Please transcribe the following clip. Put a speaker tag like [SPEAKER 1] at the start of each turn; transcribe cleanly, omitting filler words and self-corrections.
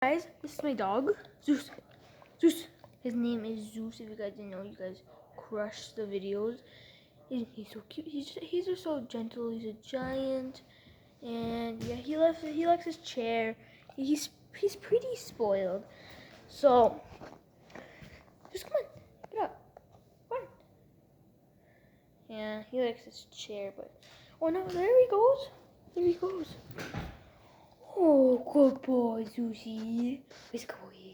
[SPEAKER 1] Guys, this is my dog, Zeus. Zeus. His name is Zeus. If you guys didn't know, you guys crush the videos. He's so cute. He's just so gentle. He's a giant, and yeah, he likes his chair. He's pretty spoiled. So just come on, get up, run. Yeah, he likes his chair, but oh no, there he goes. There he goes. Oh, good boy, Zeusy. He's a good boy.